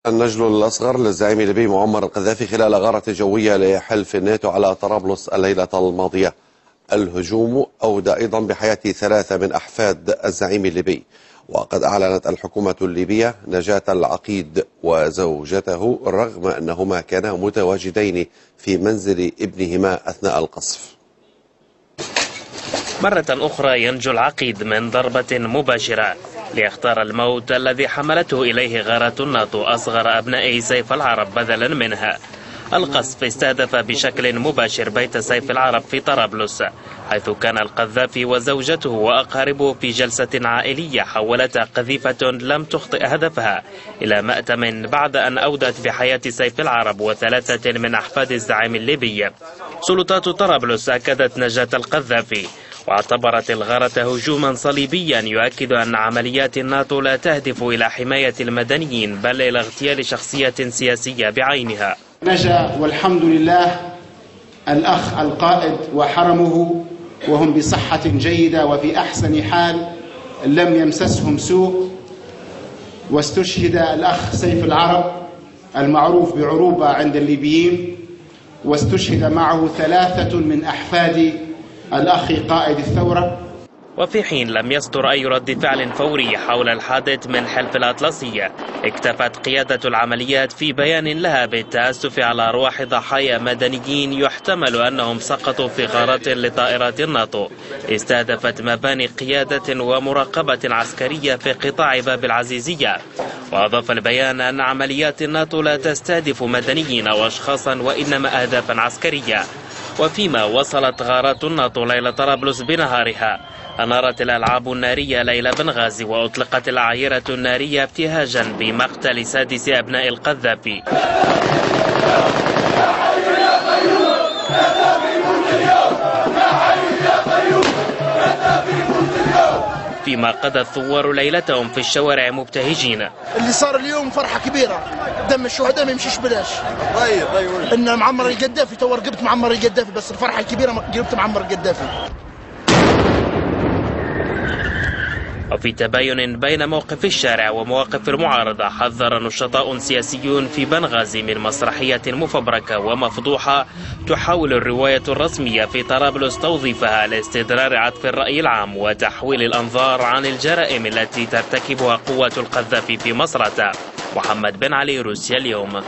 النجل الأصغر للزعيم الليبي معمر القذافي خلال غارة جوية لحلف الناتو على طرابلس الليلة الماضية. الهجوم أودى أيضا بحياة 3 من أحفاد الزعيم الليبي. وقد أعلنت الحكومة الليبية نجاة العقيد وزوجته رغم أنهما كانا متواجدين في منزل ابنهما أثناء القصف. مرة أخرى ينجو العقيد من ضربة مباشرة ليختار الموت الذي حملته إليه غارة الناتو أصغر أبناء سيف العرب بدلا منها. القصف استهدف بشكل مباشر بيت سيف العرب في طرابلس، حيث كان القذافي وزوجته وأقاربه في جلسة عائلية حولتها قذيفة لم تخطئ هدفها إلى مأتم بعد أن أودت بحياة سيف العرب و3 من أحفاد الزعيم الليبي. سلطات طرابلس أكدت نجاة القذافي واعتبرت الغارة هجوما صليبيا يؤكد أن عمليات الناتو لا تهدف إلى حماية المدنيين بل إلى اغتيال شخصية سياسية بعينها. نجا والحمد لله الأخ القائد وحرمه وهم بصحة جيدة وفي أحسن حال، لم يمسسهم سوء. واستشهد الأخ سيف العرب المعروف بعروبة عند الليبيين، واستشهد معه 3 من أحفاد الأخ قائد الثورة. وفي حين لم يصدر أي رد فعل فوري حول الحادث من حلف الأطلسية، اكتفت قيادة العمليات في بيان لها بالتأسف على أرواح ضحايا مدنيين يحتمل أنهم سقطوا في غارات لطائرات الناتو استهدفت مباني قيادة ومراقبة عسكرية في قطاع باب العزيزية. وأضاف البيان أن عمليات الناتو لا تستهدف مدنيين أو أشخاصا وإنما أهدافا عسكرية. وفيما وصلت غارات الناتو ليلة طرابلس بنهارها، أنارت الألعاب النارية ليلة بنغازي وأطلقت العايرة النارية ابتهاجا بمقتل 6 أبناء القذافي. فيما قضى الثوار ليلتهم في الشوارع مبتهجين. اللي صار اليوم فرحة كبيرة، دم الشهداء ما يمشيش بلاش. إن معمر القذافي تو رقبت معمر القذافي، بس الفرحة الكبيرة قربت معمر القذافي. وفي تباين بين موقف الشارع ومواقف المعارضة، حذر نشطاء سياسيون في بنغازي من مسرحية مفبركة ومفضوحة تحاول الرواية الرسمية في طرابلس توظيفها لاستدرار عطف الرأي العام وتحويل الأنظار عن الجرائم التي ترتكبها قوات القذافي في مصراتة. محمد بن علي، روسيا اليوم.